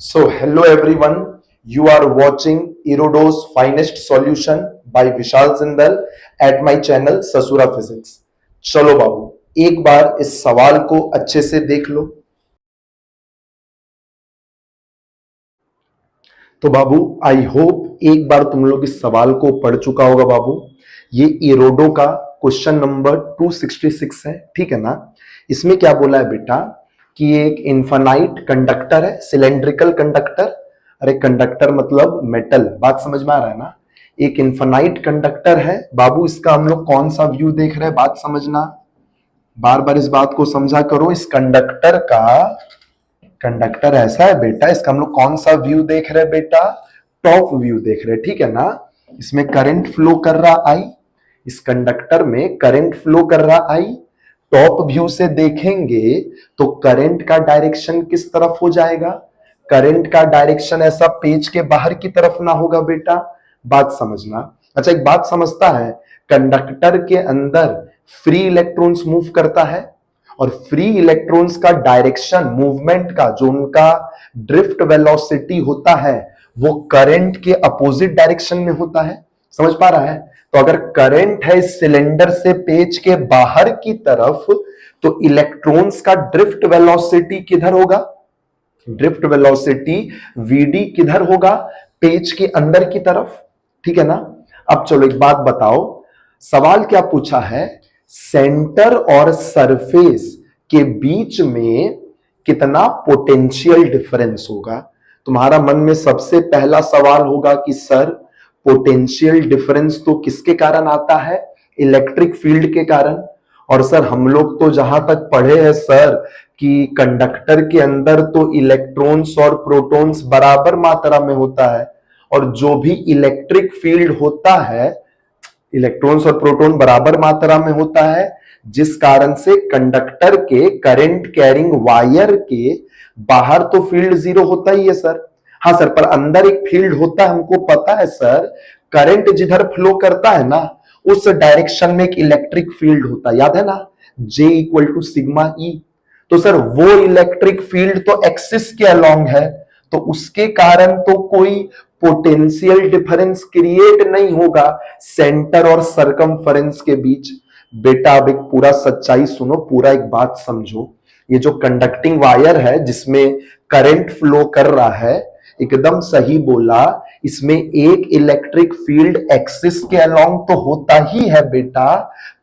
So, hello everyone. You are watching Erodo's Finest Solution by Vishal Zindal at my channel ससुरा physics. चलो बाबू एक बार इस सवाल को अच्छे से देख लो। तो बाबू आई होप एक बार तुम लोग इस सवाल को पढ़ चुका होगा बाबू। ये एरोडो का क्वेश्चन नंबर 266 है, ठीक है ना। इसमें क्या बोला है बेटा कि एक इन्फानाइट कंडक्टर है, सिलेंड्रिकल कंडक्टर। अरे कंडक्टर मतलब मेटल, बात समझ में आ रहा है ना। एक इन्फानाइट कंडक्टर है बाबू। इसका हम लोग कौन सा व्यू देख रहे हैं, बात समझना, बार बार इस बात को समझा करो। इस कंडक्टर ऐसा है बेटा, इसका हम लोग कौन सा व्यू देख रहे हैं बेटा, टॉप व्यू देख रहे हैं, ठीक है ना। इसमें करंट फ्लो कर रहा आई, इस कंडक्टर में करंट फ्लो कर रहा आई। टॉप व्यू से देखेंगे तो करंट का डायरेक्शन किस तरफ हो जाएगा, करंट का डायरेक्शन ऐसा पेज के बाहर की तरफ ना होगा बेटा, बात समझना। अच्छा एक बात समझता है, कंडक्टर के अंदर फ्री इलेक्ट्रॉन्स मूव करता है और फ्री इलेक्ट्रॉन्स का डायरेक्शन मूवमेंट का जो उनका ड्रिफ्ट वेलोसिटी होता है वो करंट के अपोजिट डायरेक्शन में होता है। समझ पा रहा है। तो अगर करंट है इस सिलेंडर से पेज के बाहर की तरफ तो इलेक्ट्रॉन्स का ड्रिफ्ट वेलोसिटी किधर होगा, ड्रिफ्ट वेलोसिटी वीडी किधर होगा, पेज के अंदर की तरफ, ठीक है ना। अब चलो एक बात बताओ, सवाल क्या पूछा है, सेंटर और सरफेस के बीच में कितना पोटेंशियल डिफरेंस होगा। तुम्हारा मन में सबसे पहला सवाल होगा कि सर पोटेंशियल डिफरेंस तो किसके कारण आता है, इलेक्ट्रिक फील्ड के कारण। और सर हम लोग तो जहां तक पढ़े हैं सर कि कंडक्टर के अंदर तो इलेक्ट्रॉन्स और प्रोटॉन्स बराबर मात्रा में होता है और जो भी इलेक्ट्रिक फील्ड होता है इलेक्ट्रॉन्स और प्रोटॉन बराबर मात्रा में होता है, जिस कारण से कंडक्टर के करंट कैरिंग वायर के बाहर तो फील्ड जीरो होता ही है सर। हाँ सर, पर अंदर एक फील्ड होता है, हमको पता है सर। करंट जिधर फ्लो करता है ना उस डायरेक्शन में एक इलेक्ट्रिक फील्ड होता है, याद है ना, J equal to sigma E. तो सर वो इलेक्ट्रिक फील्ड तो एक्सिस के अलोंग है, तो उसके कारण तो कोई पोटेंशियल डिफरेंस क्रिएट नहीं होगा सेंटर और सरकमफेरेंस के बीच। बेटा अब एक पूरा सच्चाई सुनो, पूरा एक बात समझो। ये जो कंडक्टिंग वायर है जिसमें करंट फ्लो कर रहा है, एकदम सही बोला, इसमें एक इलेक्ट्रिक फील्ड एक्सिस के अलोंग तो होता ही है बेटा,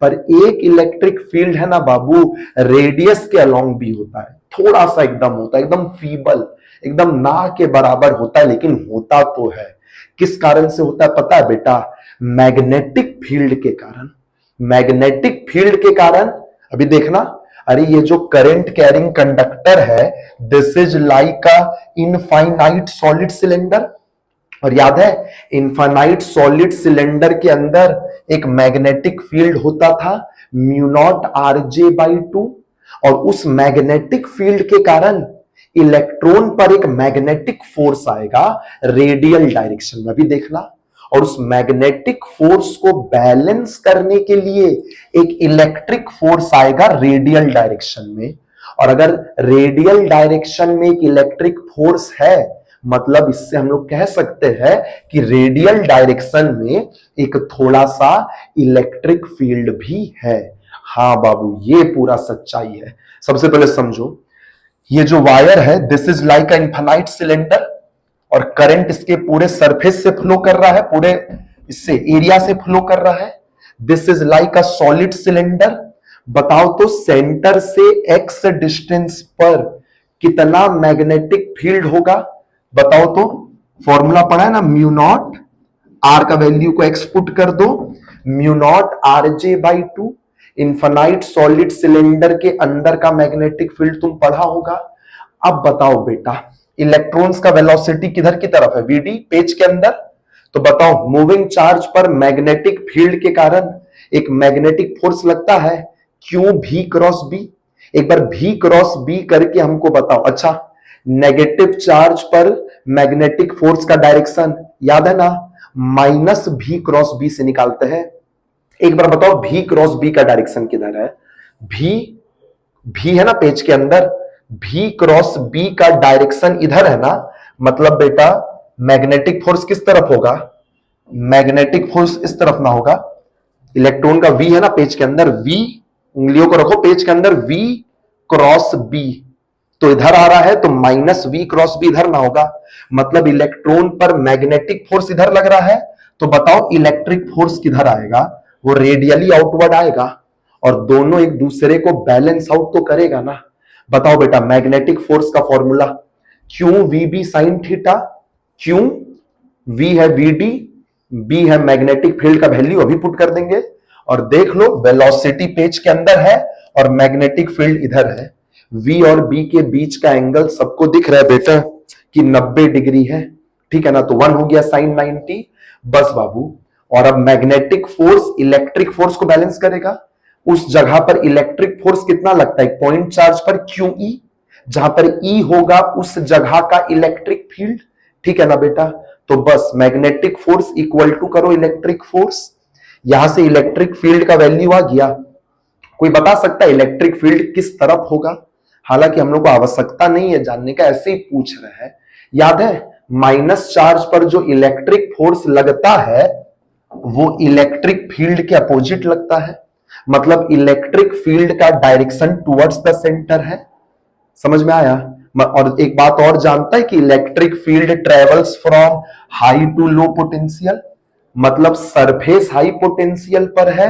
पर एक इलेक्ट्रिक फील्ड है ना बाबू रेडियस के अलोंग भी होता है। थोड़ा सा एकदम होता है, एकदम फीबल, एकदम ना के बराबर होता है, लेकिन होता तो है। किस कारण से होता है पता है बेटा, मैग्नेटिक फील्ड के कारण। मैग्नेटिक फील्ड के कारण, अभी देखना, अरे ये जो करंट कैरिंग कंडक्टर है this is like a infinite solid cylinder. और याद है इनफाइनाइट सॉलिड सिलेंडर के अंदर एक मैग्नेटिक फील्ड होता था mu naught R J by two, और उस मैग्नेटिक फील्ड के कारण इलेक्ट्रॉन पर एक मैग्नेटिक फोर्स आएगा रेडियल डायरेक्शन में। अभी देखना, और उस मैग्नेटिक फोर्स को बैलेंस करने के लिए एक इलेक्ट्रिक फोर्स आएगा रेडियल डायरेक्शन में। और अगर रेडियल डायरेक्शन में एक इलेक्ट्रिक फोर्स है मतलब इससे हम लोग कह सकते हैं कि रेडियल डायरेक्शन में एक थोड़ा सा इलेक्ट्रिक फील्ड भी है। हाँ बाबू ये पूरा सच्चाई है। सबसे पहले समझो, ये जो वायर है this is like a infinite cylinder और करंट इसके पूरे सरफेस से फ्लो कर रहा है, पूरे इससे एरिया से फ्लो कर रहा है। This is like a solid cylinder. बताओ तो सेंटर से एक्स डिस्टेंस पर कितना मैग्नेटिक फील्ड होगा, बताओ तो। फॉर्मूला पढ़ा है ना, म्यू नॉट आर का वैल्यू को एक्स पुट कर दो, mu naught R J by two. Infinite solid cylinder के अंदर का मैग्नेटिक फील्ड तुम पढ़ा होगा। अब बताओ बेटा इलेक्ट्रॉन्स का वेलोसिटी किधर की तरफ है, वीडी पेज के अंदर। तो बताओ मूविंग चार्ज पर मैग्नेटिक फील्ड के कारण एक मैग्नेटिक फोर्स लगता है, क्यों भी क्रॉस बी। एक बार भी क्रॉस बी करके हमको बताओ। अच्छा नेगेटिव चार्ज पर मैग्नेटिक फोर्स का डायरेक्शन याद है ना, माइनस भी क्रॉस बी से निकालते हैं। एक बार बताओ भी क्रॉस बी का डायरेक्शन किधर है, भी है ना पेज के अंदर, भी क्रॉस बी का डायरेक्शन इधर है ना, मतलब बेटा मैग्नेटिक फोर्स किस तरफ होगा, मैग्नेटिक फोर्स इस तरफ ना होगा। इलेक्ट्रॉन का वी है ना पेज के अंदर, वी उंगलियों को रखो पेज के अंदर, वी क्रॉस बी, तो इधर आ रहा है तो माइनस वी क्रॉस बी इधर ना होगा। मतलब इलेक्ट्रॉन पर मैग्नेटिक फोर्स इधर लग रहा है, तो बताओ इलेक्ट्रिक फोर्स किधर आएगा, वो रेडियली आउटवर्ड आएगा और दोनों एक दूसरे को बैलेंस आउट तो करेगा ना। बताओ बेटा मैग्नेटिक फोर्स का formula Q V B sine theta, Q V है वी डी, बी है मैग्नेटिक फील्ड का वैल्यू अभी पुट कर देंगे और देख लो वेलोसिटी पेज के अंदर है और मैग्नेटिक फील्ड इधर है। वी और बी के बीच का एंगल सबको दिख रहा है बेटा कि 90 डिग्री है, ठीक है ना, तो 1 हो गया साइन 90। बस बाबू, और अब मैग्नेटिक फोर्स इलेक्ट्रिक फोर्स को बैलेंस करेगा। उस जगह पर इलेक्ट्रिक फोर्स कितना लगता है, पॉइंट चार्ज पर क्यू ई, जहां पर ई होगा उस जगह का इलेक्ट्रिक फील्ड, ठीक है ना बेटा। तो बस मैग्नेटिक फोर्स इक्वल टू करो इलेक्ट्रिक फोर्स, यहां से इलेक्ट्रिक फील्ड का वैल्यू आ गया। कोई बता सकता है इलेक्ट्रिक फील्ड किस तरफ होगा, हालांकि हम लोग को आवश्यकता नहीं है जानने का, ऐसे ही पूछ रहे हैं। याद है माइनस चार्ज पर जो इलेक्ट्रिक फोर्स लगता है वो इलेक्ट्रिक फील्ड के अपोजिट लगता है, मतलब इलेक्ट्रिक फील्ड का डायरेक्शन टुवर्ड्स द सेंटर है। समझ में आया। और एक बात और जानता है कि electric field travels from high to low potential, मतलब सरफेस हाई पोटेंशियल पर है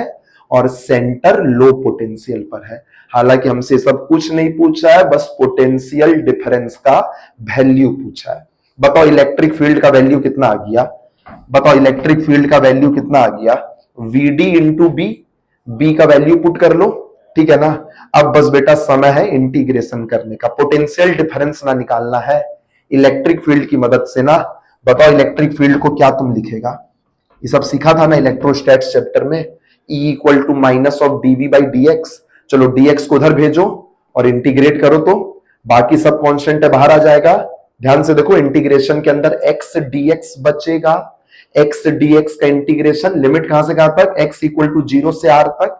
और सेंटर लो पोटेंशियल पर है। हालांकि हमसे सब कुछ नहीं पूछा है, बस पोटेंशियल डिफरेंस का वैल्यू पूछा है। बताओ इलेक्ट्रिक फील्ड का वैल्यू कितना आ गया, बताओ इलेक्ट्रिक फील्ड का वैल्यू कितना आ गया, V D into B, B का वैल्यू पुट कर लो, ठीक है ना। अब बस बेटा समय है इंटीग्रेशन करने का, पोटेंशियल डिफरेंस ना निकालना है इलेक्ट्रिक फील्ड की मदद से ना। बताओ इलेक्ट्रिक फील्ड को क्या तुम लिखेगा, ये सब सीखा था ना इलेक्ट्रोस्टैट्स चैप्टर में, E equal to minus of DV by D X. चलो dx को उधर भेजो और इंटीग्रेट करो तो बाकी सब कांस्टेंट है बाहर आ जाएगा। ध्यान से देखो इंटीग्रेशन के अंदर x dx बचेगा, x dx का इंटीग्रेशन लिमिट कहां से कहां तक, x इक्वल टू 0 से r तक,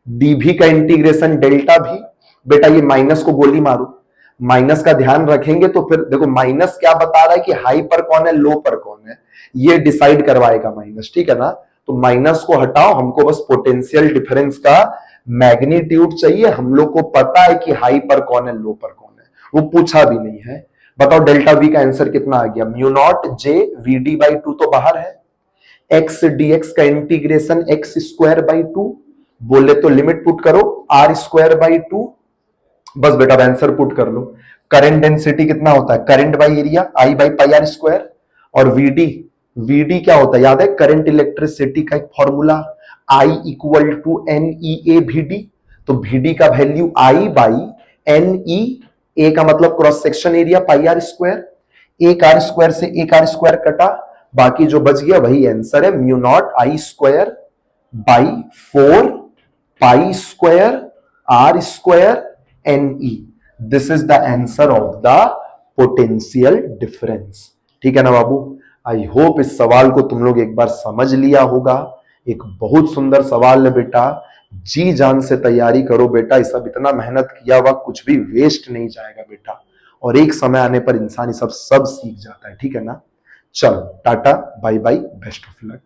dv का इंटीग्रेशन डेल्टा भी। बेटा ये माइनस को गोली मारो, माइनस का ध्यान रखेंगे तो फिर देखो माइनस क्या बता रहा है कि हाई पर कौन है लो पर कौन है, ये डिसाइड करवाएगा माइनस, ठीक है ना। तो माइनस को हटाओ, हमको बस पोटेंशियल डिफरेंस का मैग्नीट्यूड चाहिए। हम लोग को पता है कि हाई पर कौन है लो पर कौन है, वो पूछा भी नहीं है। बताओ डेल्टा वी का आंसर कितना आ गया, mu not J V D by two तो बाहर है, एक्स डीएक्स का integration X square by two, बोले तो लिमिट पुट करो आर स्क्वायर बाई टू। बस बेटा आंसर पुट कर लो। करंट डेंसिटी कितना होता है, current by area I by pi R square, और वीडी, वीडी क्या होता है याद है, करंट इलेक्ट्रिसिटी का एक formula I equal to N E A V D. तो वीडी का value I by N E, A का मतलब cross section area pi R square, एक आर स्क्वायर से एक आर स्क्वायर कटा, बाकी जो बच गया वही आंसर है, mu not I square by 4 pi square R square N E. This is the answer of the potential difference, ठीक है ना बाबू। आई होप इस सवाल को तुम लोग एक बार समझ लिया होगा। एक बहुत सुंदर सवाल है बेटा, जी जान से तैयारी करो बेटा, ये सब इतना मेहनत किया हुआ कुछ भी वेस्ट नहीं जाएगा बेटा, और एक समय आने पर इंसान ये सब सीख जाता है, ठीक है ना। चलो tata bye bye, best of luck.